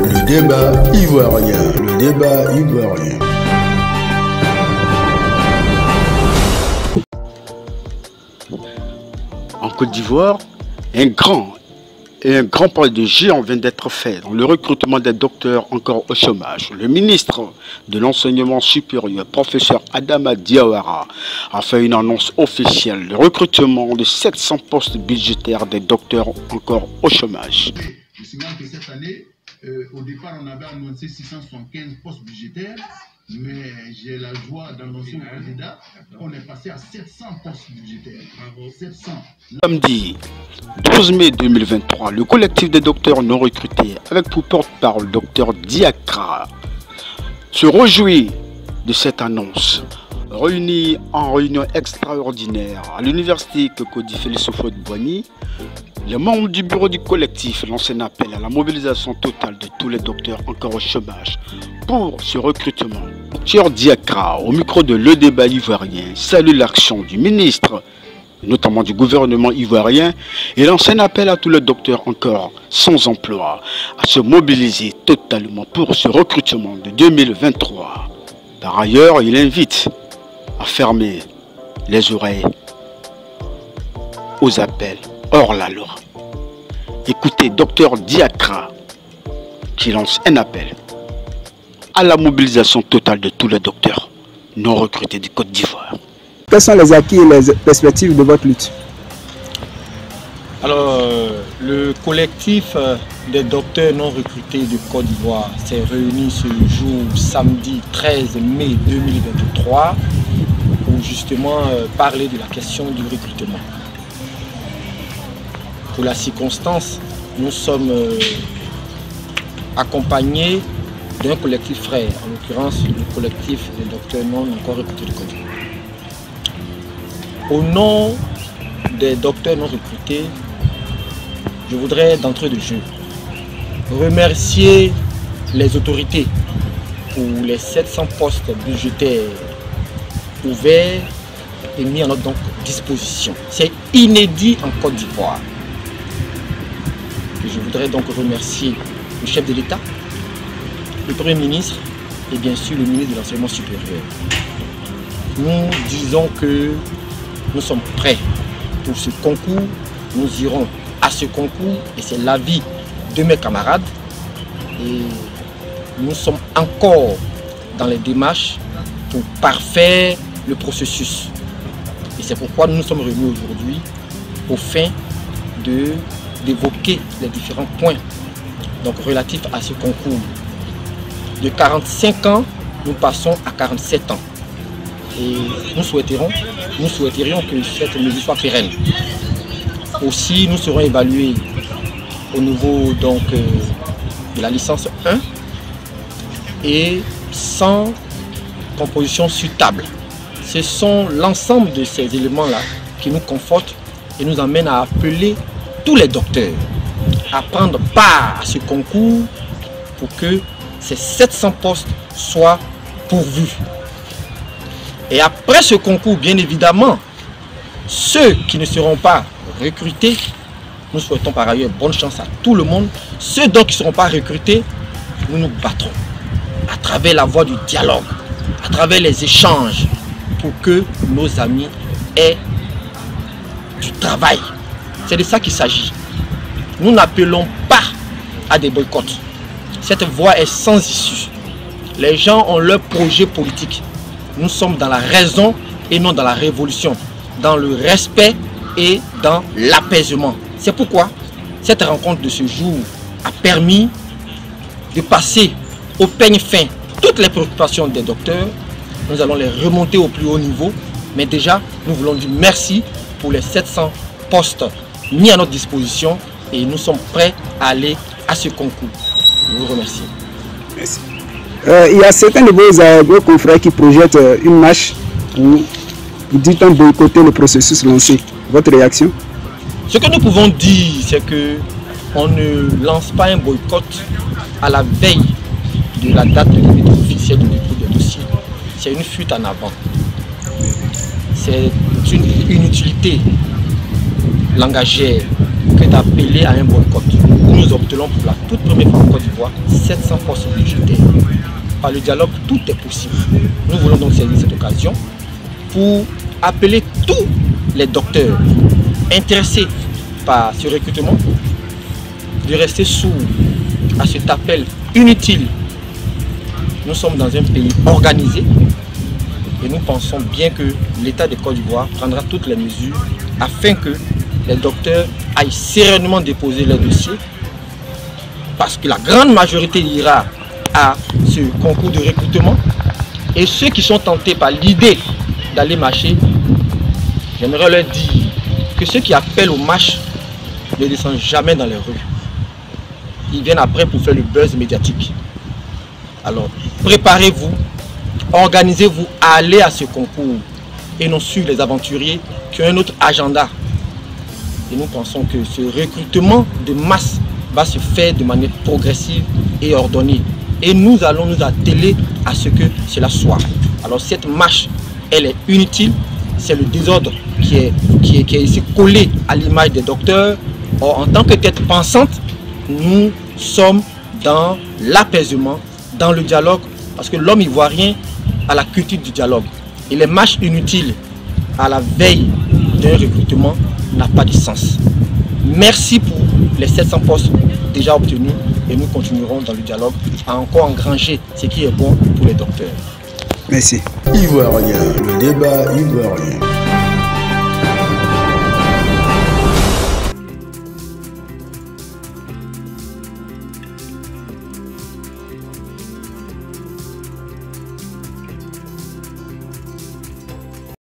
Le débat ivoirien. Le débat ivoirien. En Côte d'Ivoire, un grand pas de géant vient d'être fait dans le recrutement des docteurs encore au chômage. Le ministre de l'Enseignement supérieur, professeur Adama Diawara, a fait une annonce officielle. Le recrutement de 700 postes budgétaires des docteurs encore au chômage. Je signale que cette année, au départ, on avait annoncé 675 postes budgétaires, mais j'ai la joie d'annoncer au candidat qu'on est passé à 700 postes budgétaires. 700. Samedi 12 mai 2023, le collectif des docteurs non recrutés, avec pour porte-parole le docteur Diakra, se réjouit de cette annonce. Réunis en réunion extraordinaire à l'université Cocody Félix Houphouët-Boigny, les membres du bureau du collectif lancent un appel à la mobilisation totale de tous les docteurs encore au chômage pour ce recrutement. Dr Diakra, au micro de Le Débat ivoirien, salue l'action du ministre, notamment du gouvernement ivoirien, et lance un appel à tous les docteurs encore sans emploi à se mobiliser totalement pour ce recrutement de 2023. Par ailleurs, il invite à fermer les oreilles aux appels hors la loi. Écoutez Dr Diakra qui lance un appel à la mobilisation totale de tous les docteurs non recrutés du Côte d'Ivoire. Quels sont les acquis et les perspectives de votre lutte? Alors, le collectif des docteurs non recrutés de Côte d'Ivoire s'est réuni ce jour, samedi 13 mai 2023, pour justement parler de la question du recrutement. Pour la circonstance, nous sommes accompagnés d'un collectif frère, en l'occurrence le collectif des docteurs non encore recrutés de Côte d'Ivoire. Au nom des docteurs non recrutés, je voudrais d'entrée de jeu remercier les autorités pour les 700 postes budgétaires ouverts et mis à notre disposition. C'est inédit en Côte d'Ivoire. Je voudrais donc remercier le chef de l'État, le Premier ministre et bien sûr le ministre de l'Enseignement supérieur. Nous disons que nous sommes prêts pour ce concours. Nous irons à ce concours et c'est l'avis de mes camarades. Et nous sommes encore dans les démarches pour parfaire le processus. Et c'est pourquoi nous nous sommes réunis aujourd'hui au fin d'évoquer les différents points donc, relatifs à ce concours. De 45 ans, nous passons à 47 ans. Et nous souhaiterions que cette mesure soit pérenne. Aussi, nous serons évalués au niveau donc, de la licence 1 et sans composition sur table. Ce sont l'ensemble de ces éléments-là qui nous confortent et nous amènent à appeler tous les docteurs à prendre part à ce concours pour que ces 700 postes soient pourvus. Et après ce concours, bien évidemment, ceux qui ne seront pas recrutés, nous souhaitons par ailleurs bonne chance à tout le monde. Ceux donc qui ne seront pas recrutés, nous nous battrons à travers la voie du dialogue, à travers les échanges, pour que nos amis aient du travail. C'est de ça qu'il s'agit. Nous n'appelons pas à des boycotts. Cette voie est sans issue. Les gens ont leur projet politique. Nous sommes dans la raison et non dans la révolution, dans le respect et dans l'apaisement. C'est pourquoi cette rencontre de ce jour a permis de passer au peigne fin toutes les préoccupations des docteurs. Nous allons les remonter au plus haut niveau, mais déjà nous voulons dire merci pour les 700 postes mis à notre disposition et nous sommes prêts à aller à ce concours. Je vous remercie. Merci. Il y a certains de vos confrères qui projettent une marche où vous dites on boycotter le processus lancé. Votre réaction? Ce que nous pouvons dire, c'est que on ne lance pas un boycott à la veille de la date limite officielle du dépôt des dossiers. C'est une fuite en avant. C'est une inutilité langagière que d'appeler à un boycott. nous obtenons pour la toute première fois en Côte d'Ivoire 700 postes budgétaires. Par le dialogue, tout est possible. Nous voulons donc saisir cette occasion pour appeler tous les docteurs intéressés par ce recrutement de rester sourds à cet appel inutile. Nous sommes dans un pays organisé et nous pensons bien que l'État de Côte d'Ivoire prendra toutes les mesures afin que les docteurs aillent sereinement déposer leurs dossiers, parce que la grande majorité ira à ce concours de recrutement. Et ceux qui sont tentés par l'idée d'aller marcher, j'aimerais leur dire que ceux qui appellent au marche ne descendent jamais dans les rues. Ils viennent après pour faire le buzz médiatique. Alors, préparez-vous, organisez-vous à aller à ce concours et non suivre les aventuriers qui ont un autre agenda. Et nous pensons que ce recrutement de masse va se faire de manière progressive et ordonnée. Et nous allons nous atteler à ce que cela soit. Alors cette marche, elle est inutile. C'est le désordre qui est ici collé à l'image des docteurs. Or, en tant que tête pensante, nous sommes dans l'apaisement, dans le dialogue, parce que l'homme ivoirien a la culture du dialogue. Et les marches inutiles à la veille d'un recrutement n'a pas de sens. Merci pour les 700 postes déjà obtenus et nous continuerons dans le dialogue à encore engranger ce qui est bon pour les docteurs. Merci. Ivoirien, le débat ivoirien.